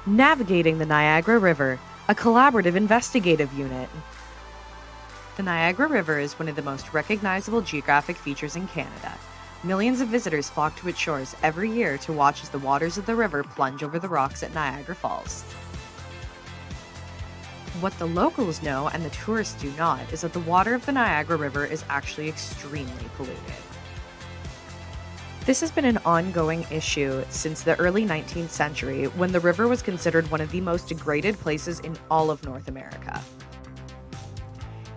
Navigating the Niagara River, a collaborative investigative unit. The Niagara River is one of the most recognizable geographic features in Canada. Millions of visitors flock to its shores every year to watch as the waters of the river plunge over the rocks at Niagara Falls. What the locals know and the tourists do not is that the water of the Niagara River is actually extremely polluted. This has been an ongoing issue since the early 19th century, when the river was considered one of the most degraded places in all of North America.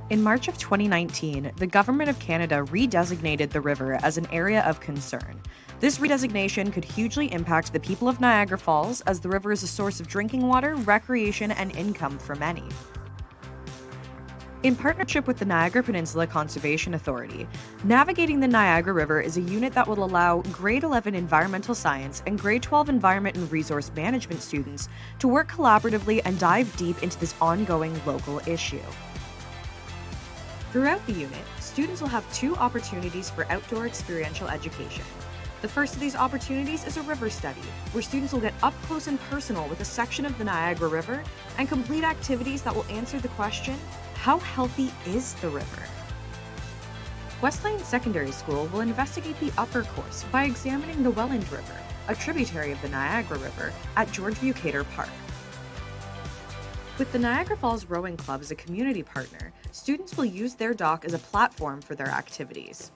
In March of 2019, the Government of Canada redesignated the river as an area of concern. This redesignation could hugely impact the people of Niagara Falls, as the river is a source of drinking water, recreation, and income for many. In partnership with the Niagara Peninsula Conservation Authority, Navigating the Niagara River is a unit that will allow Grade 11 Environmental Science and Grade 12 Environment and Resource Management students to work collaboratively and dive deep into this ongoing local issue. Throughout the unit, students will have 2 opportunities for outdoor experiential education. The first of these opportunities is a river study, where students will get up close and personal with a section of the Niagara River and complete activities that will answer the question, how healthy is the river? West Lane Secondary School will investigate the upper course by examining the Welland River, a tributary of the Niagara River, at George Bucator Park. With the Niagara Falls Rowing Club as a community partner, students will use their dock as a platform for their activities.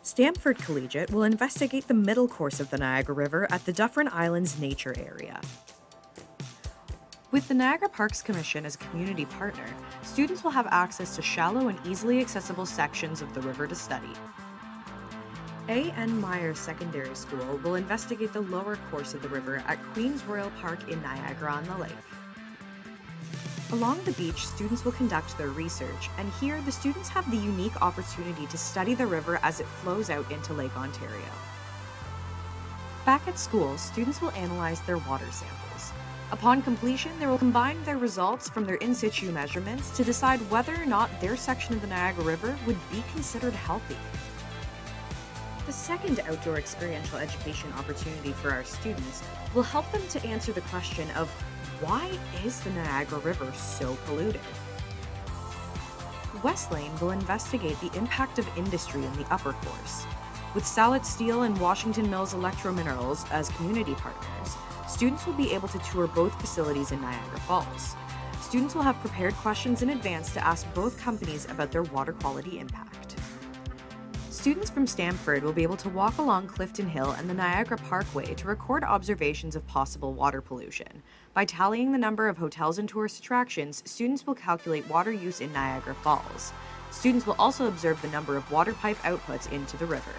Stamford Collegiate will investigate the middle course of the Niagara River at the Dufferin Islands Nature Area. With the Niagara Parks Commission as a community partner, students will have access to shallow and easily accessible sections of the river to study. A.N. Myers Secondary School will investigate the lower course of the river at Queen's Royal Park in Niagara-on-the-Lake. Along the beach, students will conduct their research, and here the students have the unique opportunity to study the river as it flows out into Lake Ontario. Back at school, students will analyze their water samples. Upon completion, they will combine their results from their in situ measurements to decide whether or not their section of the Niagara River would be considered healthy. The second outdoor experiential education opportunity for our students will help them to answer the question of, why is the Niagara River so polluted? West Lane will investigate the impact of industry in the upper course. With Salit Steel and Washington Mills Electrominerals as community partners, students will be able to tour both facilities in Niagara Falls. Students will have prepared questions in advance to ask both companies about their water quality impact. Students from Stamford will be able to walk along Clifton Hill and the Niagara Parkway to record observations of possible water pollution. By tallying the number of hotels and tourist attractions, students will calculate water use in Niagara Falls. Students will also observe the number of water pipe outputs into the river.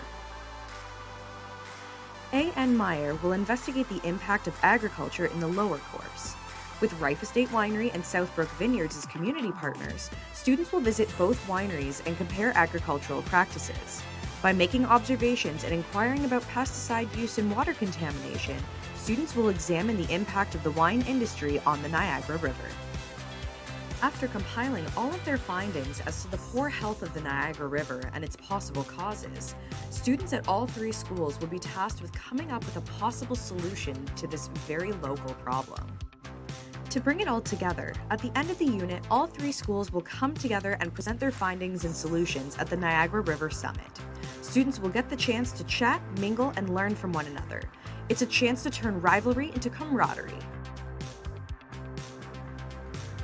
A.N. Meyer will investigate the impact of agriculture in the lower course. With Rife Estate Winery and Southbrook Vineyards as community partners, students will visit both wineries and compare agricultural practices. By making observations and inquiring about pesticide use and water contamination, students will examine the impact of the wine industry on the Niagara River. After compiling all of their findings as to the poor health of the Niagara River and its possible causes, students at all 3 schools will be tasked with coming up with a possible solution to this very local problem. To bring it all together, at the end of the unit, all 3 schools will come together and present their findings and solutions at the Niagara River Summit. Students will get the chance to chat, mingle, and learn from one another. It's a chance to turn rivalry into camaraderie.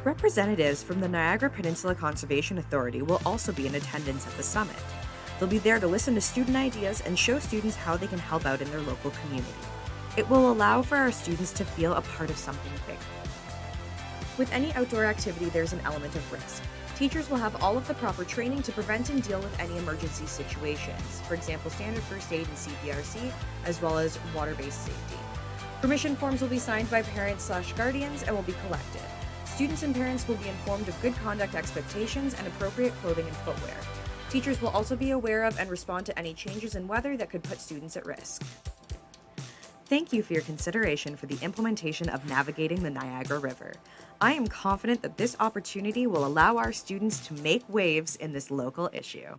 Representatives from the Niagara Peninsula Conservation Authority will also be in attendance at the summit. They'll be there to listen to student ideas and show students how they can help out in their local community. It will allow for our students to feel a part of something bigger. With any outdoor activity, there's an element of risk. Teachers will have all of the proper training to prevent and deal with any emergency situations, for example, standard first aid and CPRC, as well as water-based safety. Permission forms will be signed by parents/guardians and will be collected. Students and parents will be informed of good conduct expectations and appropriate clothing and footwear. Teachers will also be aware of and respond to any changes in weather that could put students at risk. Thank you for your consideration for the implementation of Navigating the Niagara River. I am confident that this opportunity will allow our students to make waves in this local issue.